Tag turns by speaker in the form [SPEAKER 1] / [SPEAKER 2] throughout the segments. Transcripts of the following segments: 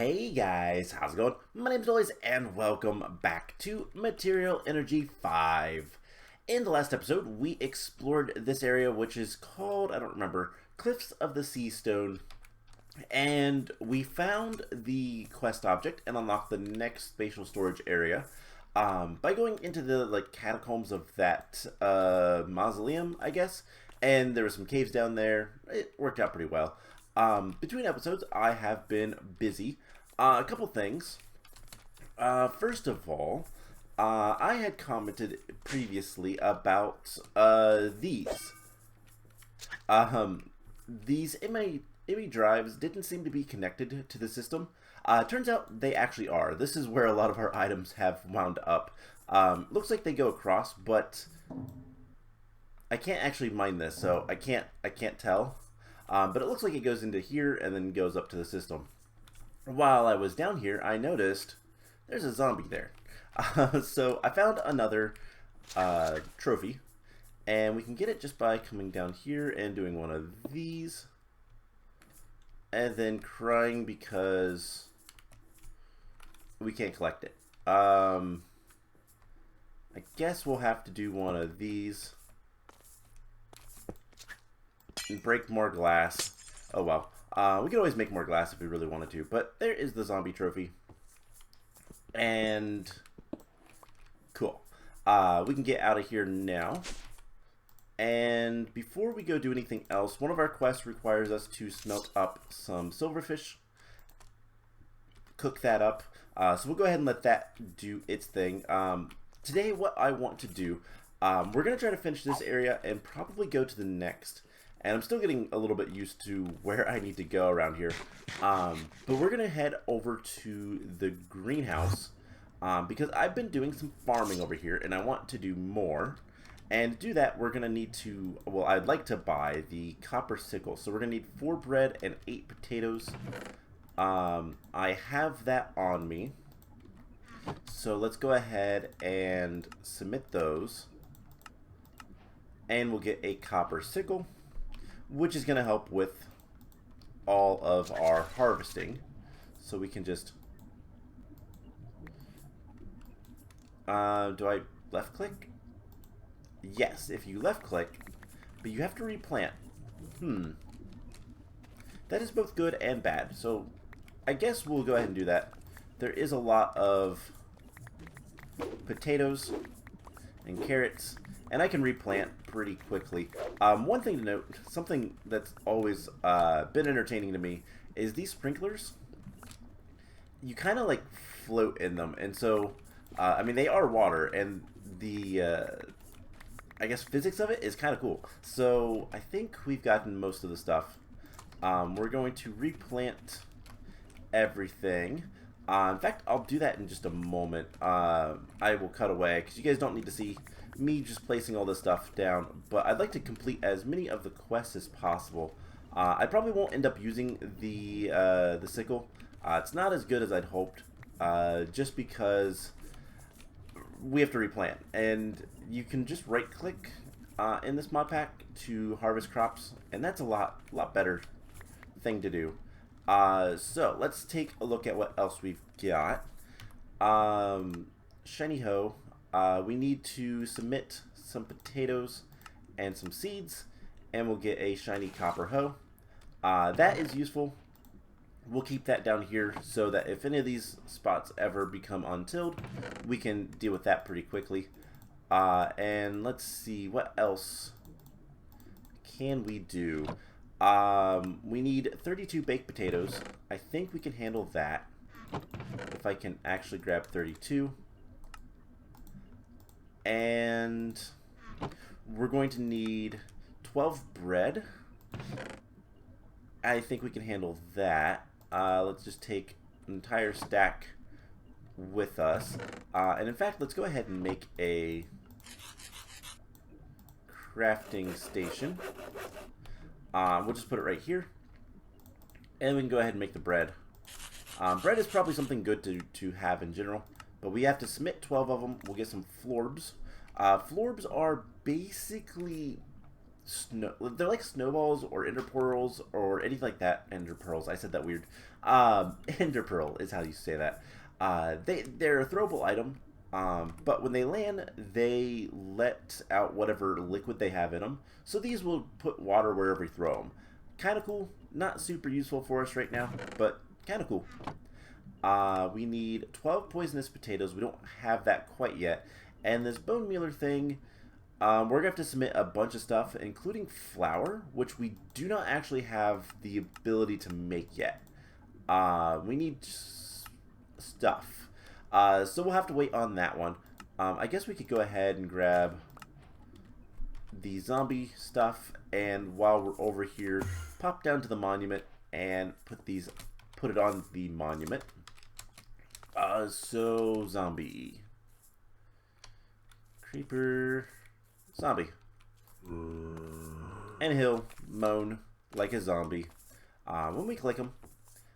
[SPEAKER 1] Hey guys, how's it going? My name's Noise and welcome back to Material Energy 5. In the last episode, we explored this area which is called, I don't remember, Cliffs of the Sea Stone. And we found the quest object and unlocked the next spatial storage area by going into the catacombs of that mausoleum, I guess. And there were some caves down there. It worked out pretty well. Between episodes, I have been busy. A couple things. First of all, I had commented previously about these. These IMEI drives didn't seem to be connected to the system. Turns out they actually are. This is where a lot of our items have wound up. Looks like they go across, but I can't actually mine this, so I can't tell. But it looks like it goes into here and then goes up to the system. While I was down here, I noticed there's a zombie there. So I found another trophy, and we can get it just by coming down here and doing one of these, and then crying because we can't collect it. I guess we'll have to do one of these. And break more glass. Oh well. We could always make more glass if we really wanted to. But there is the zombie trophy. And cool. We can get out of here now. And before we go do anything else, one of our quests requires us to smelt up some silverfish. Cook that up. So we'll go ahead and let that do its thing. Today what I want to do, we're going to try to finish this area and probably go to the next. And I'm still getting a little bit used to where I need to go around here. But we're going to head over to the greenhouse because I've been doing some farming over here and I want to do more. And to do that, we're going to need to, well, I'd like to buy the copper sickle. So we're going to need 4 bread and 8 potatoes. I have that on me. So let's go ahead and submit those. And we'll get a copper sickle, which is going to help with all of our harvesting. So we can just... do I left click? Yes, if you left click, but you have to replant. That is both good and bad. So I guess we'll go ahead and do that. There is a lot of potatoes and carrots, and I can replant pretty quickly. One thing to note, something that's always been entertaining to me, is these sprinklers. You kind of like float in them, and so I mean they are water, and the I guess physics of it is kind of cool. So I think we've gotten most of the stuff. We're going to replant everything. In fact, I'll do that in just a moment. I will cut away because you guys don't need to see me just placing all this stuff down, but I'd like to complete as many of the quests as possible. I probably won't end up using the sickle. It's not as good as I'd hoped, just because we have to replant, and you can just right click in this mod pack to harvest crops, and that's a lot better thing to do. So let's take a look at what else we've got. Shiny hoe. We need to submit some potatoes and some seeds, and we'll get a shiny copper hoe. That is useful. We'll keep that down here so that if any of these spots ever become untilled, we can deal with that pretty quickly. And let's see, what else can we do? We need 32 baked potatoes. I think we can handle that if I can actually grab 32. And we're going to need 12 bread. I think we can handle that. Let's just take an entire stack with us. And in fact, let's go ahead and make a crafting station. We'll just put it right here. And we can go ahead and make the bread. Bread is probably something good to have in general. But we have to submit 12 of them. We'll get some florbs. Florbs are basically they're like snowballs or ender pearls or anything like that. Ender pearls, I said that weird. Ender Pearl is how you say that. They're a throwable item, but when they land, they let out whatever liquid they have in them. So these will put water wherever you throw them. Kind of cool. Not super useful for us right now, but kind of cool. We need 12 poisonous potatoes. We don't have that quite yet. And this bone mealer thing, we're going to have to submit a bunch of stuff, including flour, which we do not actually have the ability to make yet. We need stuff. So we'll have to wait on that one. I guess we could go ahead and grab the zombie stuff, and while we're over here, pop down to the monument and put it on the monument. So zombie, creeper, zombie, and he'll moan like a zombie when we click him.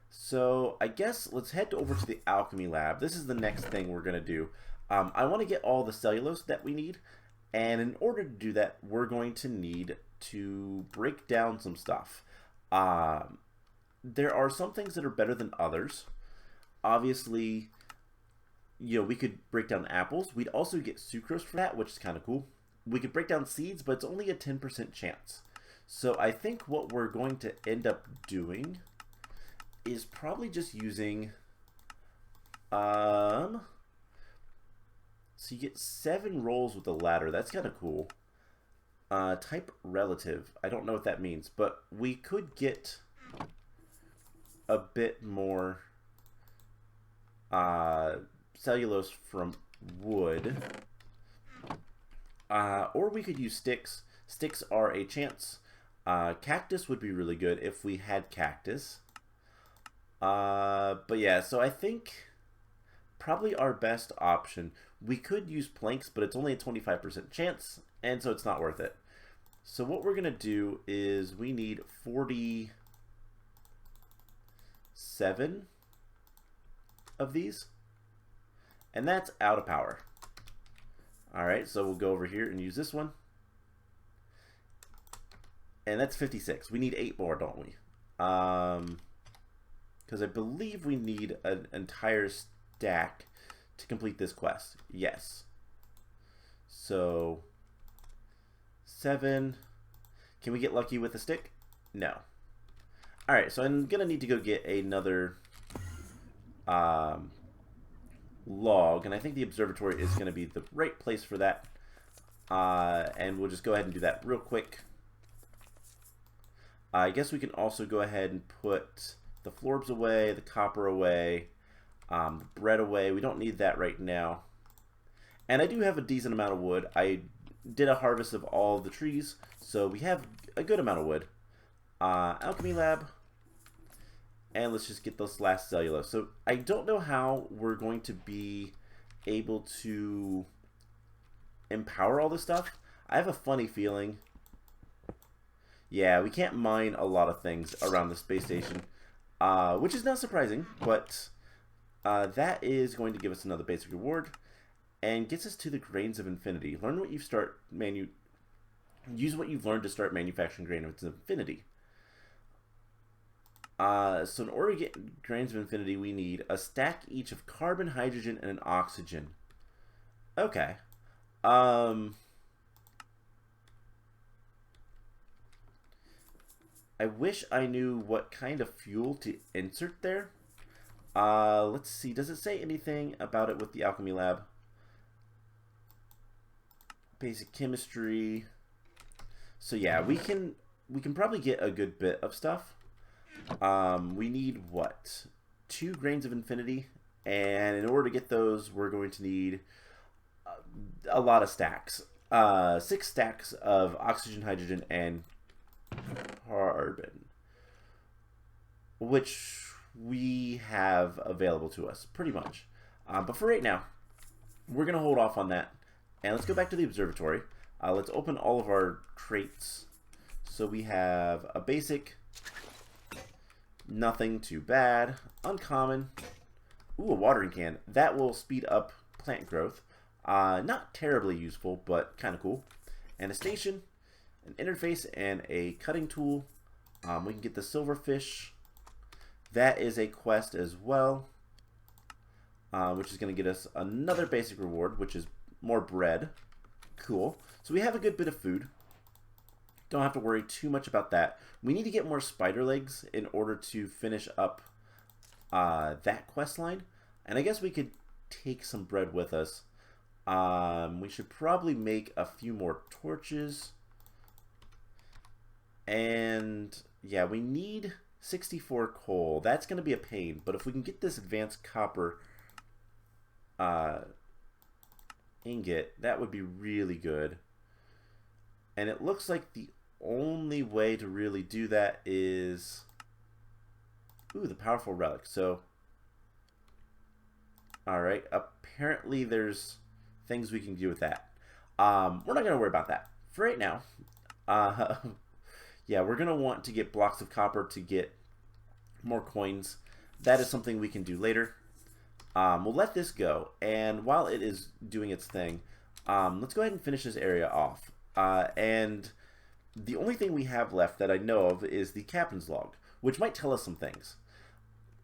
[SPEAKER 1] So I guess let's head over to the alchemy lab. This is the next thing we're gonna do. I want to get all the cellulose that we need, and in order to do that, we're going to need to break down some stuff. There are some things that are better than others. Obviously, you know, we could break down apples. We'd also get sucrose for that, which is kind of cool. We could break down seeds, but it's only a 10% chance. So I think what we're going to end up doing is probably just using, so you get 7 rolls with the ladder. That's kind of cool. Type relative. I don't know what that means, but we could get a bit more cellulose from wood, or we could use sticks. Sticks are a chance. Cactus would be really good if we had cactus. But yeah, so I think probably our best option, we could use planks, but it's only a 25% chance, and so it's not worth it. So what we're gonna do is we need 47 of these, and that's out of power. Alright, so we'll go over here and use this one, and that's 56. We need 8 more, don't we? Because I believe we need an entire stack to complete this quest. Yes. So 7. Can we get lucky with a stick? No. Alright, so I'm gonna need to go get another log, and I think the observatory is going to be the right place for that. And we'll just go ahead and do that real quick. I guess we can also go ahead and put the florbs away, the copper away, the bread away. We don't need that right now. And I do have a decent amount of wood. I did a harvest of all the trees, so we have a good amount of wood. Alchemy lab. And let's just get this last cellulose. So I don't know how we're going to be able to empower all this stuff. I have a funny feeling. Yeah, we can't mine a lot of things around the space station, which is not surprising, but that is going to give us another basic reward and gets us to the grains of infinity. Learn what you use what you've learned to start manufacturing grains of infinity. So in order to get grains of infinity, we need a stack each of carbon, hydrogen, and an oxygen. Okay. I wish I knew what kind of fuel to insert there. Let's see. Does it say anything about it with the alchemy lab? Basic chemistry. So yeah, we can probably get a good bit of stuff. We need what? 2 grains of infinity, and in order to get those, we're going to need a lot of stacks. 6 stacks of oxygen, hydrogen, and carbon, which we have available to us pretty much. But for right now, we're gonna hold off on that, and let's go back to the observatory. Let's open all of our traits. So we have a basic. Nothing too bad. Uncommon. Ooh, a watering can. That will speed up plant growth. Not terribly useful, but kind of cool. And a station, an interface, and a cutting tool. We can get the silverfish. that is a quest as well, which is going to get us another basic reward, which is more bread. Cool. So we have a good bit of food. Don't have to worry too much about that. We need to get more spider legs in order to finish up that quest line. And I guess we could take some bread with us. We should probably make a few more torches. And yeah, we need 64 coal. That's going to be a pain. But if we can get this advanced copper ingot, that would be really good. And it looks like the only way to really do that is... Ooh, the powerful relic. So, alright, apparently there's things we can do with that. We're not going to worry about that for right now. Yeah, we're going to want to get blocks of copper to get more coins. That is something we can do later. We'll let this go, and while it is doing its thing, let's go ahead and finish this area off. And the only thing we have left that I know of is the captain's log, which might tell us some things.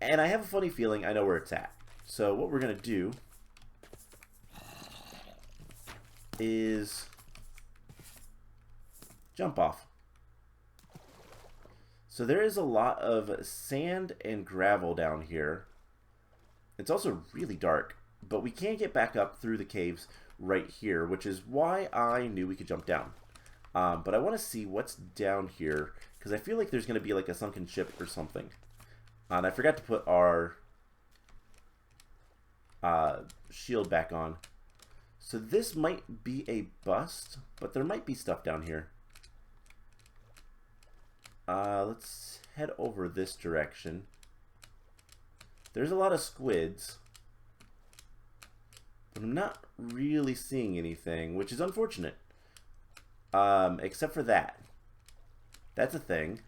[SPEAKER 1] And I have a funny feeling I know where it's at. So what we're going to do is jump off. So there is a lot of sand and gravel down here. It's also really dark, but we can't get back up through the caves right here, which is why I knew we could jump down. But I want to see what's down here, because I feel like there's going to be like a sunken ship or something. And I forgot to put our shield back on. So this might be a bust, but there might be stuff down here. Let's head over this direction. There's a lot of squids, but I'm not really seeing anything, which is unfortunate. Except for that. That's a thing.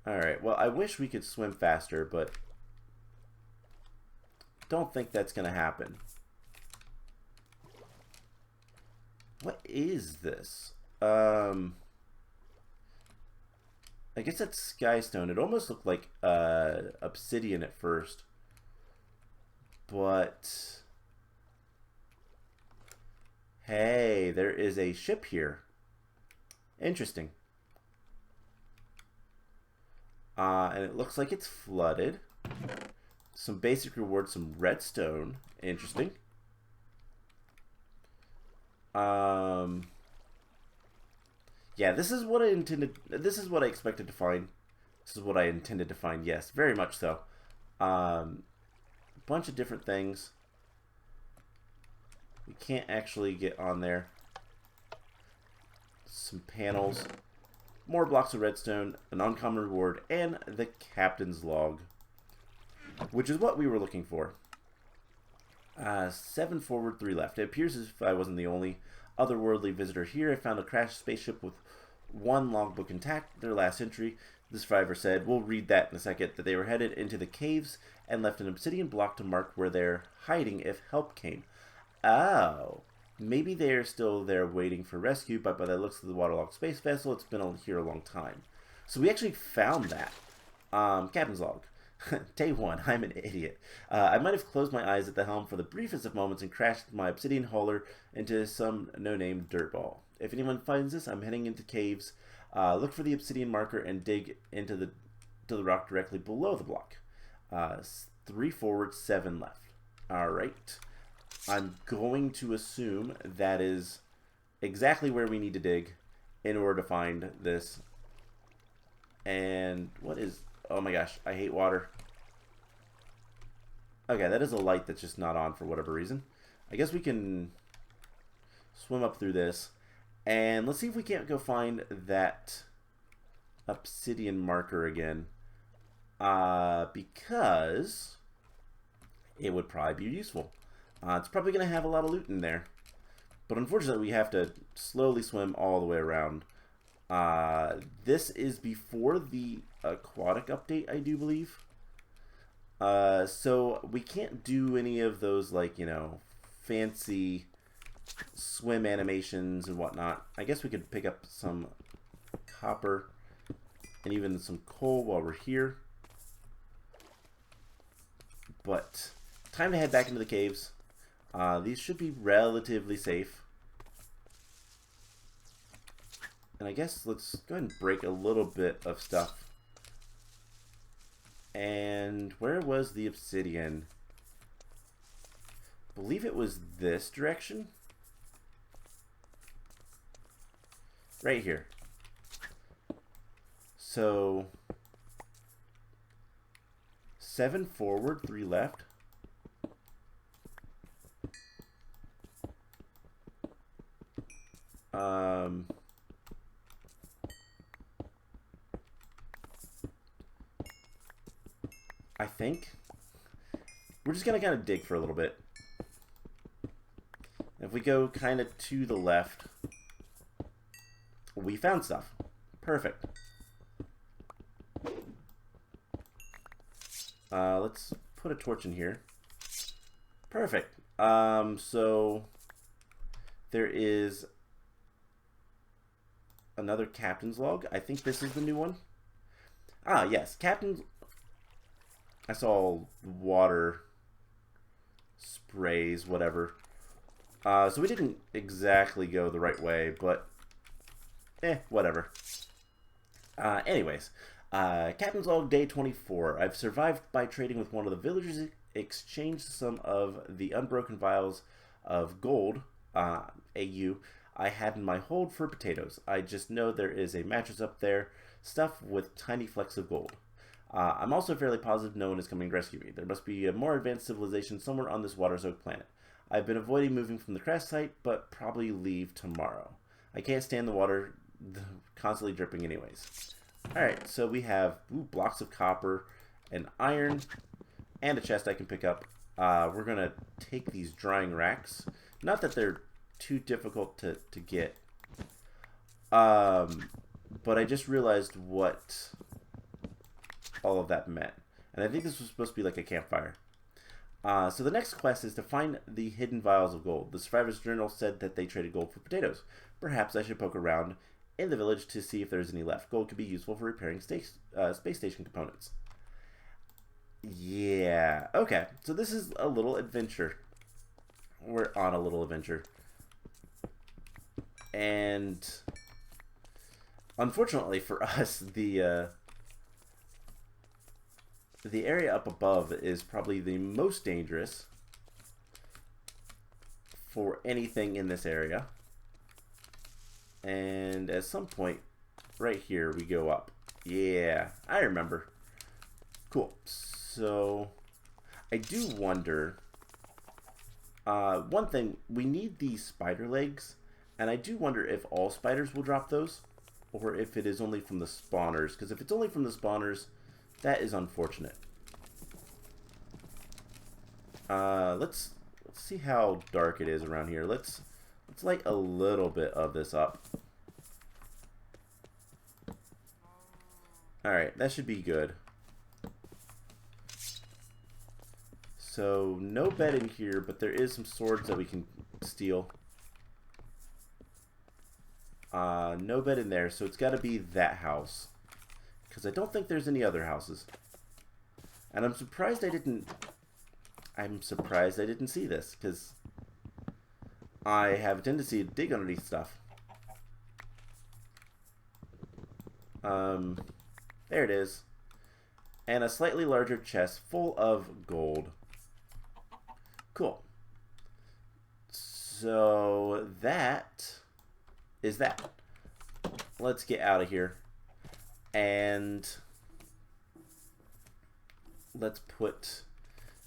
[SPEAKER 1] Alright, well, I wish we could swim faster, but don't think that's going to happen. What is this? I guess that's skystone. It almost looked like obsidian at first. But hey, there is a ship here. Interesting. And it looks like it's flooded. Some basic rewards, some redstone. Interesting. Yeah, this is what I intended. This is what I expected to find. This is what I intended to find. Yes, very much so. Bunch of different things. We can't actually get on there. Some panels. More blocks of redstone, an uncommon reward, and the captain's log. Which is what we were looking for. 7 forward, 3 left. It appears as if I wasn't the only otherworldly visitor here. I found a crashed spaceship with 1 logbook intact. Their last entry, the survivor said, we'll read that in a second, that they were headed into the caves and left an obsidian block to mark where they're hiding if help came. Oh. Maybe they're still there waiting for rescue, but by the looks of the waterlogged space vessel, it's been here a long time. So we actually found that. Captain's log. Day 1, I'm an idiot. I might have closed my eyes at the helm for the briefest of moments and crashed my obsidian hauler into some no-name dirtball. If anyone finds this, I'm heading into caves. Look for the obsidian marker and dig into the rock directly below the block. 3 forward, 7 left. Alright. I'm going to assume that is exactly where we need to dig in order to find this. And what is... Oh my gosh, I hate water. Okay, that is a light that's just not on for whatever reason. I guess we can swim up through this. And let's see if we can't go find that obsidian marker again. Because it would probably be useful. It's probably going to have a lot of loot in there. But unfortunately, we have to slowly swim all the way around. This is before the aquatic update, I do believe. So we can't do any of those, like, you know, fancy swim animations and whatnot. I guess we could pick up some copper and even some coal while we're here. But time to head back into the caves. These should be relatively safe. And I guess let's go ahead and break a little bit of stuff. And where was the obsidian? I believe it was this direction. Right here. So 7 forward, 3 left. I think we're just gonna kind of dig for a little bit. If we go kind of to the left, we found stuff. Perfect. Let's put a torch in here. Perfect. So there is another captain's log. I think this is the new one. Ah, yes, captain's. I saw water sprays, whatever. So we didn't exactly go the right way, but whatever. Anyways, Captain's Log Day 24. I've survived by trading with one of the villagers, exchanged some of the unbroken vials of gold, AU, I had in my hold for potatoes. I just know there is a mattress up there, stuffed with tiny flecks of gold. I'm also fairly positive no one is coming to rescue me. There must be a more advanced civilization somewhere on this water-soaked planet. I've been avoiding moving from the crash site, but probably leave tomorrow. I can't stand the water constantly dripping anyways. Alright, so we have blocks of copper and iron and a chest I can pick up. We're going to take these drying racks. Not that they're too difficult to get. But I just realized what all of that meant. And I think this was supposed to be like a campfire. So the next quest is to find the hidden vials of gold. The survivor's journal said that they traded gold for potatoes. Perhaps I should poke around in the village to see if there's any left. Gold could be useful for repairing space station components. Yeah, okay. So this is a little adventure. We're on a little adventure. And unfortunately for us, the area up above is probably the most dangerous for anything in this area. And at some point, right here, we go up. Yeah, I remember. Cool. So, I do wonder, one thing, we need these spider legs, and I do wonder if all spiders will drop those, or if it is only from the spawners, because if it's only from the spawners, that is unfortunate. Let's see how dark it is around here. Let's light a little bit of this up. Alright, that should be good. So, no bed in here, but there is some swords that we can steal. No bed in there, so it's got to be that house. Because I don't think there's any other houses. And I'm surprised I didn't see this, because I have a tendency to dig underneath stuff. There it is. And a slightly larger chest full of gold. Cool. So that is that. Let's get out of here. And let's put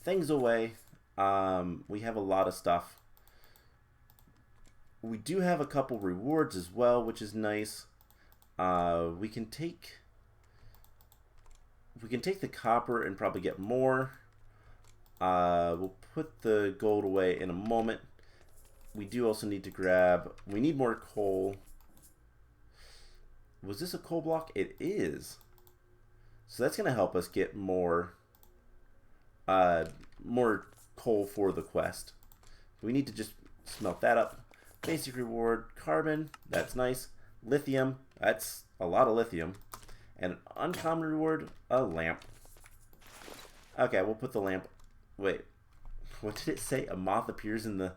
[SPEAKER 1] things away. We have a lot of stuff. We do have a couple rewards as well, which is nice. We can take the copper and probably get more. We'll put the gold away in a moment. We do also need to we need more coal. Was this a coal block? It is. So that's going to help us get more coal for the quest. We need to just smelt that up. Basic reward, carbon, that's nice. Lithium, that's a lot of lithium. And an uncommon reward, a lamp. Okay, we'll put the lamp... Wait, what did it say? A moth appears in the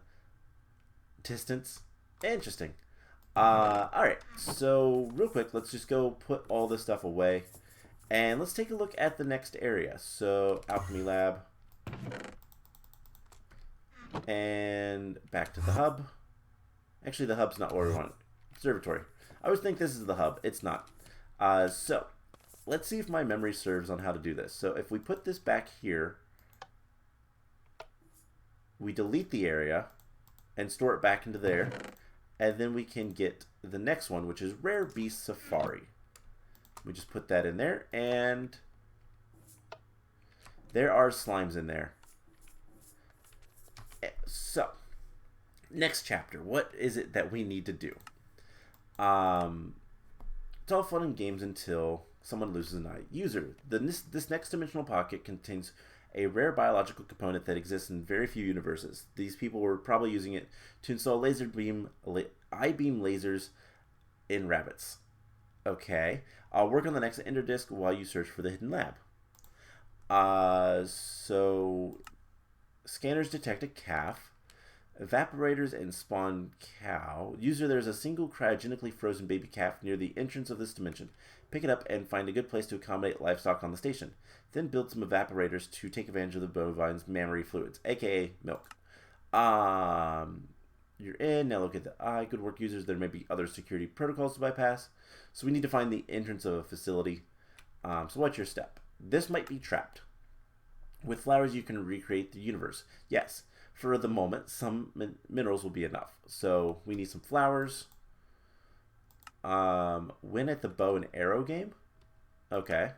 [SPEAKER 1] distance? Interesting. Alright, so real quick, let's just go put all this stuff away. And let's take a look at the next area. So, Alchemy Lab. And back to the hub. Actually, the hub's not where we want it. Observatory. I always think this is the hub. It's not. So, let's see if my memory serves on how to do this. So, if we put this back here, we delete the area and store it back into there. And then we can get the next one, which is Rare Beast Safari. We just put that in there, and there are slimes in there. So, next chapter. What is it that we need to do? It's all fun and games until someone loses an eye. User, this next dimensional pocket contains a rare biological component that exists in very few universes. These people were probably using it to install I-beam lasers in rabbits. Okay. I'll work on the next Energistic while you search for the hidden lab. So scanners detect a calf. Evaporators and spawn cow. User, there's a single cryogenically frozen baby calf near the entrance of this dimension. Pick it up and find a good place to accommodate livestock on the station. Then build some evaporators to take advantage of the bovine's mammary fluids, aka milk. You're in. Now look at the eye. Good work, users. There may be other security protocols to bypass. So we need to find the entrance of a facility. So what's your step? This might be trapped. With flowers, you can recreate the universe. Yes. For the moment, some minerals will be enough. So we need some flowers. Win at the bow and arrow game. Okay.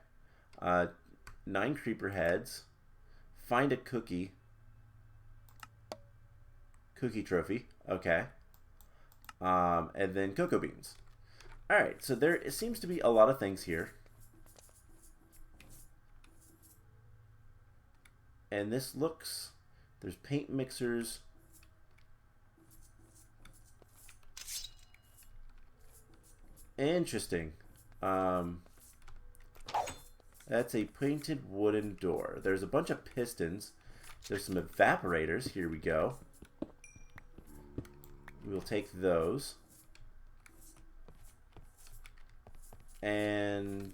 [SPEAKER 1] 9 creeper heads. Find a cookie. Cookie trophy. Okay. And then cocoa beans. Alright, so there seems to be a lot of things here. And this looks... There's paint mixers. Interesting. That's a painted wooden door. There's a bunch of pistons. There's some evaporators. Here we go. We'll take those. And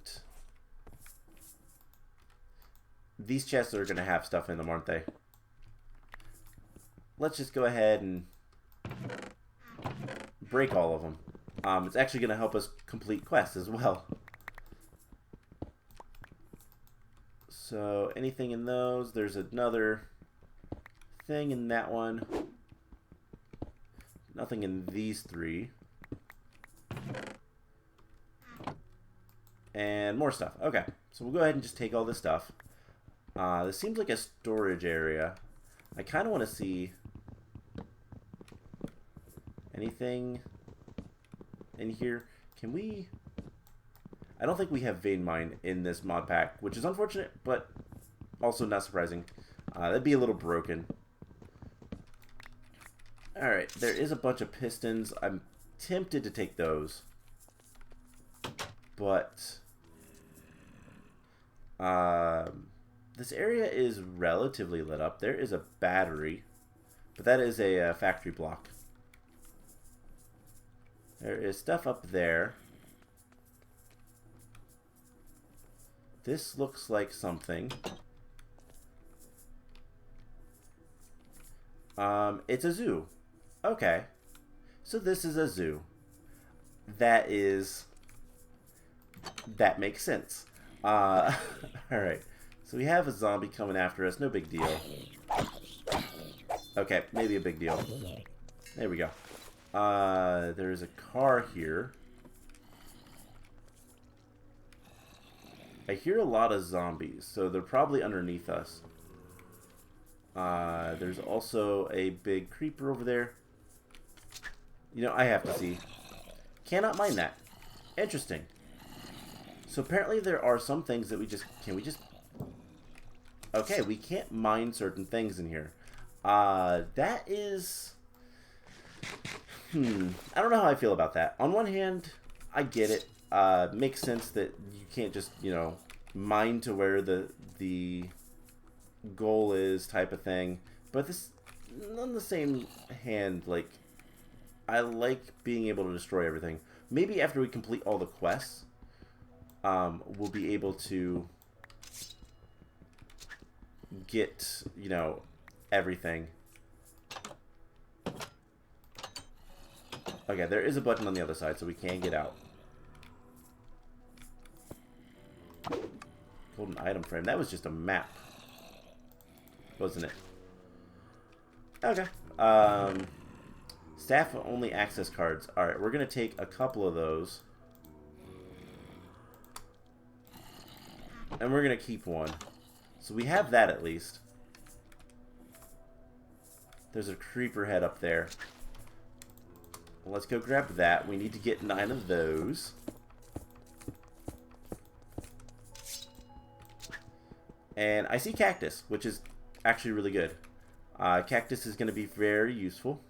[SPEAKER 1] these chests are going to have stuff in them, aren't they? Let's just go ahead and break all of them. It's actually going to help us complete quests as well. So anything in those? There's another thing in that one. Nothing in these 3. And more stuff. Okay, so we'll go ahead and just take all this stuff. This seems like a storage area. I kind of want to see anything in here. Can we... I don't think we have vein mine in this mod pack, which is unfortunate, but also not surprising. That'd be a little broken. Alright, there is a bunch of pistons. I'm tempted to take those. But this area is relatively lit up. There is a battery, but that is a factory block. There is stuff up there. This looks like something. It's a zoo. Okay. So this is a zoo. That makes sense. Alright. So we have a zombie coming after us. No big deal. Okay, maybe a big deal. There we go. There's a car here. I hear a lot of zombies, so they're probably underneath us. There's also a big creeper over there. You know, I have to see. Cannot mine that. Interesting. So apparently there are some things that we just... Can we just... Okay, we can't mine certain things in here. That is... I don't know how I feel about that. On one hand, I get it. Makes sense that you can't just, you know, mine to where the goal is type of thing. But this, on the same hand, like, I like being able to destroy everything. Maybe after we complete all the quests, we'll be able to get, you know, everything. Okay, there is a button on the other side, so we can get out. Golden item frame. That was just a map, wasn't it? Okay. Staff only access cards. Alright, we're going to take a couple of those. And we're going to keep one. So we have that at least. There's a creeper head up there. Well, let's go grab that. We need to get 9 of those. And I see cactus, which is actually really good. Cactus is going to be very useful.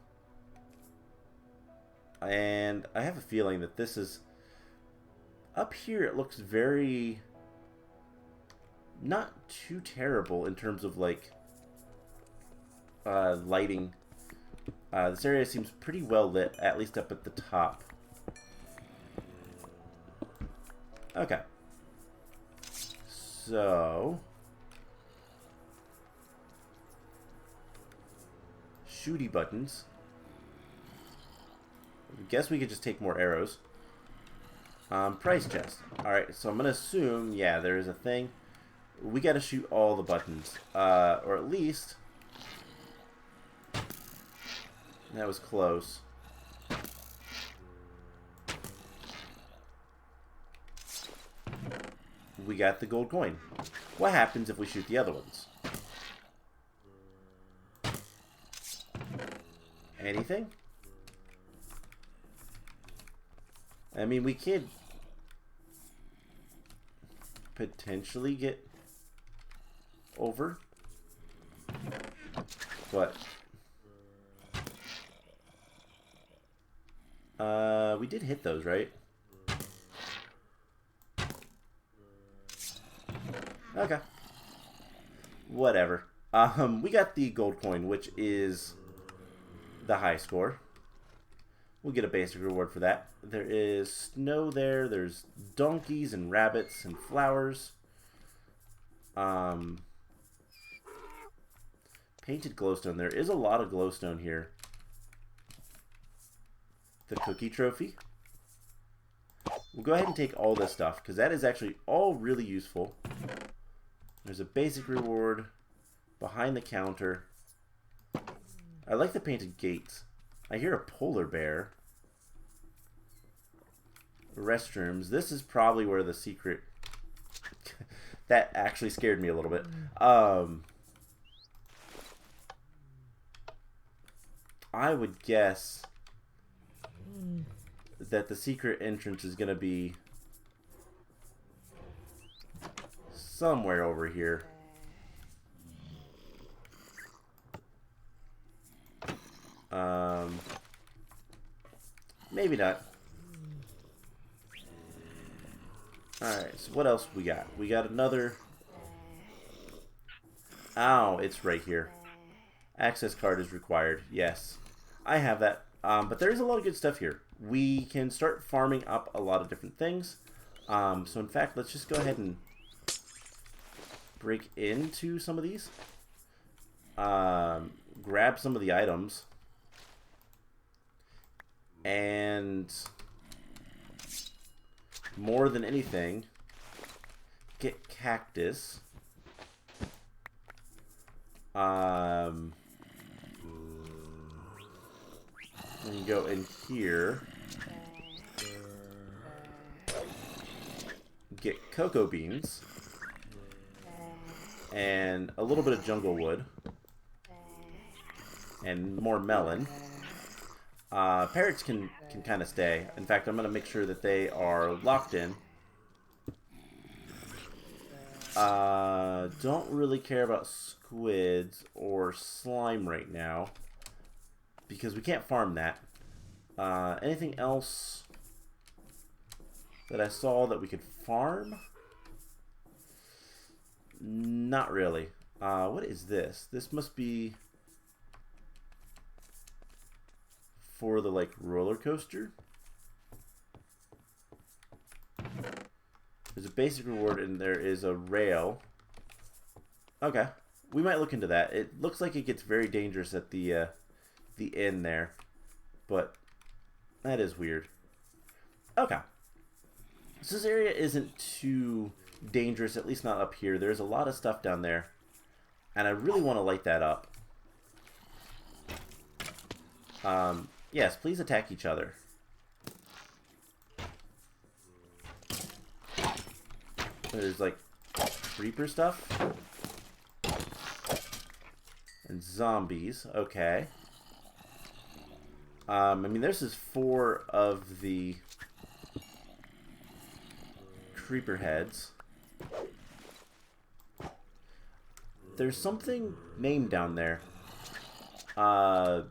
[SPEAKER 1] And I have a feeling that this is... Up here it looks very... not too terrible in terms of, like, lighting. This area seems pretty well lit, at least up at the top. Okay. So... shooty buttons. I guess we could just take more arrows. Price chest. Alright, so I'm going to assume, yeah, there is a thing. We got to shoot all the buttons. Or at least... that was close. We got the gold coin. What happens if we shoot the other ones? Anything? I mean, we could potentially get over, but we did hit those, right? Okay. Whatever. We got the gold coin, which is the high score. We'll get a basic reward for that. There is snow there. There's donkeys and rabbits and flowers. Painted glowstone. There is a lot of glowstone here. The cookie trophy. We'll go ahead and take all this stuff, because that is actually all really useful. There's a basic reward behind the counter. I like the painted gates. I hear a polar bear. Restrooms. This is probably where the secret... that actually scared me a little bit. I would guess that the secret entrance is going to be somewhere over here. Maybe not. Alright, so what else we got? We got another... ow, it's right here. Access card is required. Yes. I have that. But there is a lot of good stuff here. We can start farming up a lot of different things. So in fact, let's just go ahead and break into some of these. Grab some of the items. And more than anything, get cactus. And go in here. Get cocoa beans. And a little bit of jungle wood. And more melon. Parrots can kind of stay. In fact, I'm going to make sure that they are locked in. Don't really care about squids or slime right now, because we can't farm that. Anything else that I saw that we could farm? Not really. What is this? This must be for the, like, roller coaster. There's a basic reward and there is a rail. Okay. We might look into that. It looks like it gets very dangerous at the end there. But that is weird. Okay. So this area isn't too dangerous, at least not up here. There's a lot of stuff down there. And I really want to light that up. Yes, please attack each other. There's like creeper stuff. And zombies. Okay. I mean, this is 4 of the creeper heads. There's something named down there. I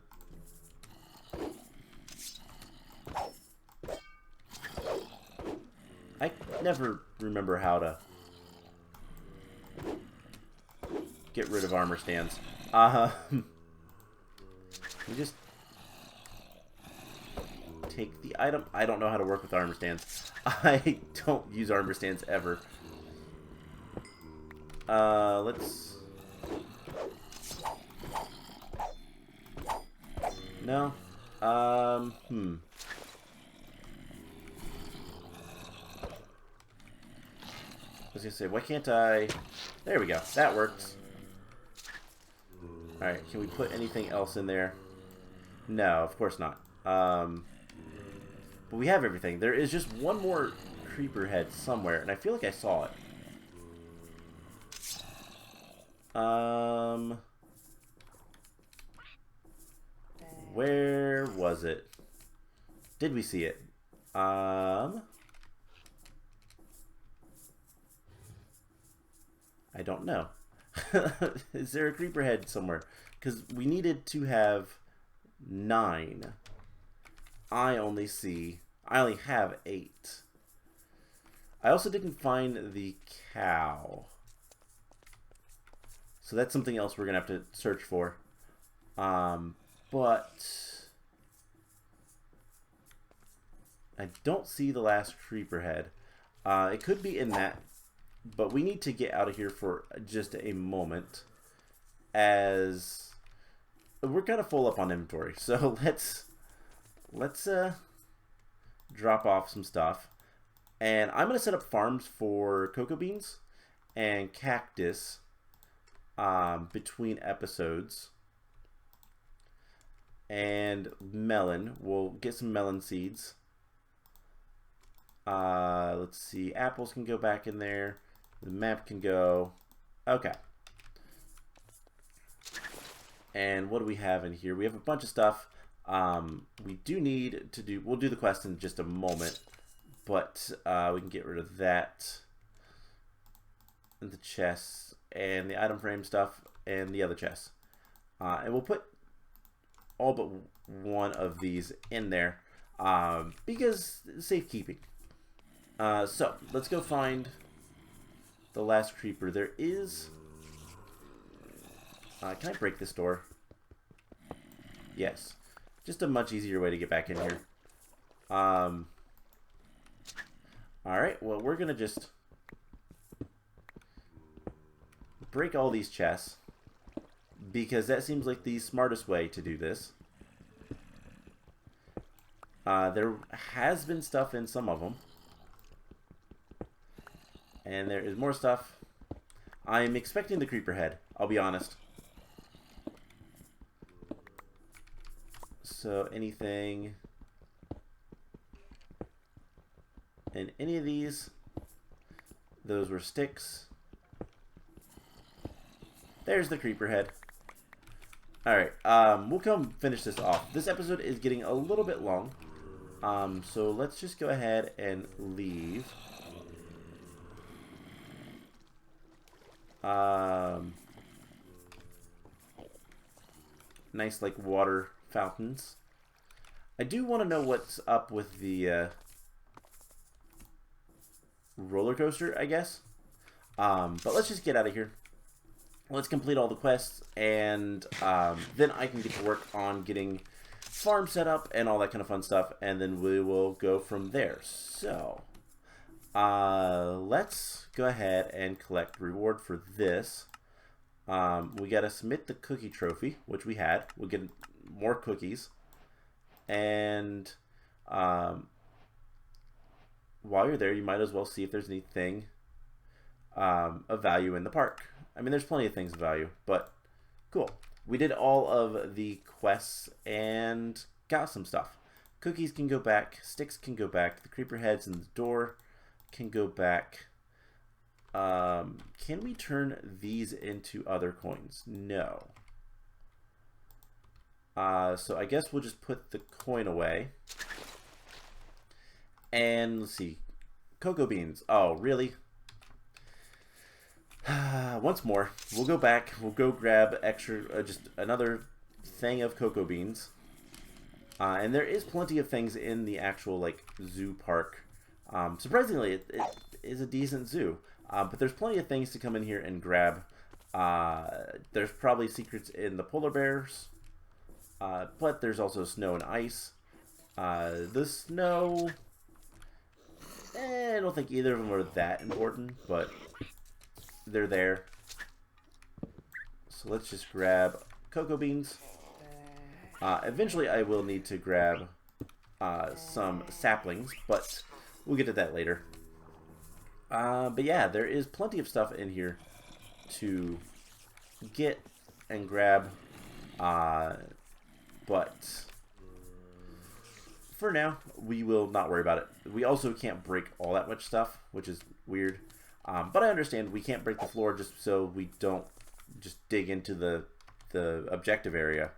[SPEAKER 1] never remember how to get rid of armor stands. We just take the item. I don't know how to work with armor stands. I don't use armor stands ever. Let's... No. I was gonna say, why can't I... There we go. That works. Alright, can we put anything else in there? No, of course not. But we have everything. There is just one more creeper head somewhere, and I feel like I saw it. Where was it? Did we see it? I don't know. Is there a creeper head somewhere? Because we needed to have 9. I only have 8. I also didn't find the cow. So that's something else we're going to have to search for. But I don't see the last creeper head. It could be in that, but we need to get out of here for just a moment, as we're kind of full up on inventory. So let's drop off some stuff, and I'm gonna set up farms for cocoa beans and cactus between episodes. And melon. We'll get some melon seeds. Let's see. Apples can go back in there. The map can go. Okay. And what do we have in here? We have a bunch of stuff. We do need to do... We'll do the quest in just a moment. But we can get rid of that. And the chests. And the item frame stuff. And the other chests. And we'll put all but one of these in there because safekeeping. So let's go find the last creeper. There is... can I break this door? Yes. Just a much easier way to get back in here. Alright, well, we're gonna just break all these chests, because that seems like the smartest way to do this. There has been stuff in some of them. And there is more stuff. I'm expecting the creeper head, I'll be honest. So anything in any of these, those were sticks. There's the creeper head. Alright, we'll come finish this off. This episode is getting a little bit long. So let's just go ahead and leave. Nice, like, water fountains. I do want to know what's up with the roller coaster, I guess. But let's just get out of here. Let's complete all the quests, and then I can get to work on getting farm set up and all that kind of fun stuff, and then we will go from there. So, let's go ahead and collect reward for this. We got to submit the cookie trophy, which we had. We'll get more cookies, and while you're there, you might as well see if there's anything of value in the park. I mean, there's plenty of things of value, but cool. We did all of the quests and got some stuff. Cookies can go back. Sticks can go back. The creeper heads in the door can go back. Can we turn these into other coins? No. So I guess we'll just put the coin away. And let's see. Cocoa beans. Oh, really? Once more, we'll go back. We'll go grab extra, just another thing of cocoa beans. And there is plenty of things in the actual like zoo park. Surprisingly, it is a decent zoo. But there's plenty of things to come in here and grab. There's probably secrets in the polar bears. But there's also snow and ice. The snow, I don't think either of them are that important, but they're there. So let's just grab cocoa beans. Eventually I will need to grab some saplings, but we'll get to that later. But yeah, there is plenty of stuff in here to get and grab. But for now, we will not worry about it. We also can't break all that much stuff, which is weird. But I understand we can't break the floor just so we don't just dig into the objective area.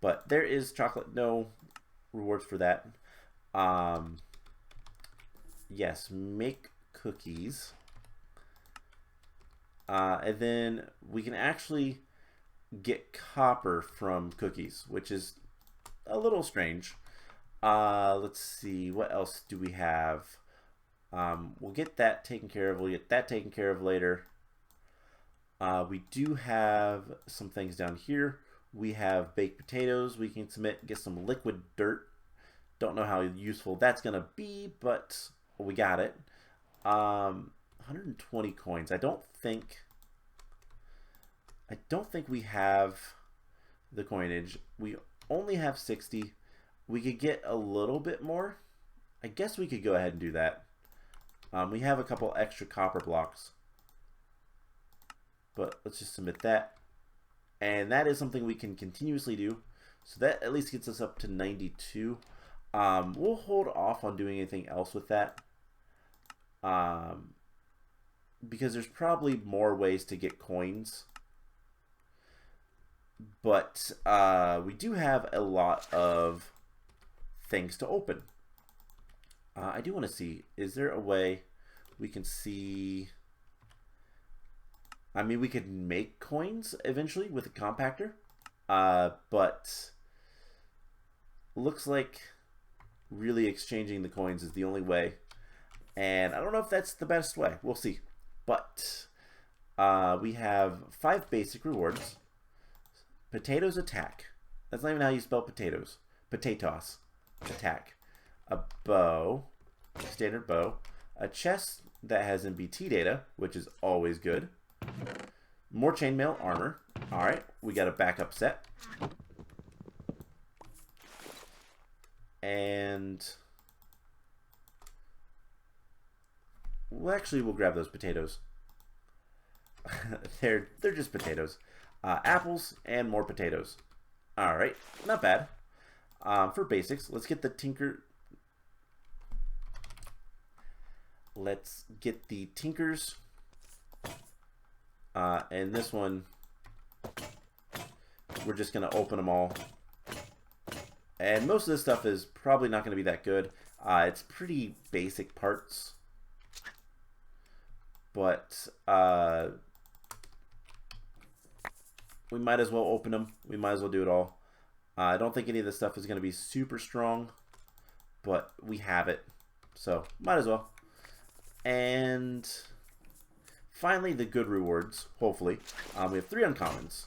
[SPEAKER 1] But there is chocolate. No rewards for that. Yes, make cookies. And then we can actually get copper from cookies, which is a little strange. Let's see, what else do we have? We'll get that taken care of. We'll get that taken care of later. We do have some things down here. We have baked potatoes. We can get some liquid dirt. Don't know how useful that's gonna be, but we got it. 120 coins. I don't think we have the coinage. We only have 60. We could get a little bit more. I guess we could go ahead and do that. We have a couple extra copper blocks, but let's just submit that. And that is something we can continuously do. So that at least gets us up to 92. We'll hold off on doing anything else with that. Because there's probably more ways to get coins. But we do have a lot of things to open. I do want to see, is there a way we can see... I mean, we could make coins eventually with a compactor. But looks like really exchanging the coins is the only way. And I don't know if that's the best way. We'll see. But we have 5 basic rewards. Potatoes attack. That's not even how you spell potatoes. Potatoes. Attack. A bow. Standard bow. A chest that has MBT data, which is always good. More chainmail armor. Alright, we got a backup set. And we'll grab those potatoes. they're just potatoes. Apples and more potatoes. Alright, not bad. For basics, let's get the tinker. Let's get the tinkers. And this one, we're just going to open them all. And most of this stuff is probably not going to be that good. It's pretty basic parts. But we might as well open them. We might as well do it all. I don't think any of this stuff is going to be super strong, but we have it. So, might as well. And finally, the good rewards, hopefully. We have 3 uncommons.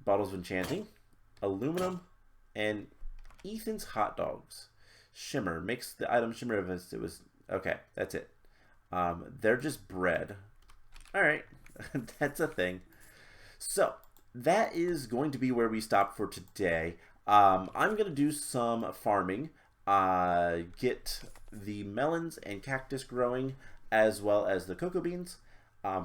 [SPEAKER 1] Bottles of Enchanting, Aluminum, and Ethan's Hot Dogs. Shimmer. Makes the item shimmer if it was... Okay, that's it. They're just bread. Alright, that's a thing. So, that is going to be where we stop for today. I'm going to do some farming. Get the melons and cactus growing, as well as the cocoa beans,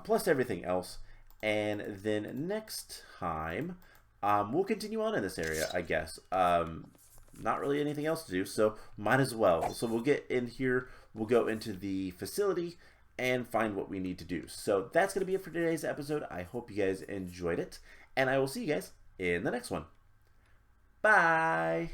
[SPEAKER 1] plus everything else. And then next time, we'll continue on in this area, I guess. Not really anything else to do, so might as well. So we'll get in here, we'll go into the facility, and find what we need to do. So that's going to be it for today's episode. I hope you guys enjoyed it, and I will see you guys in the next one. Bye!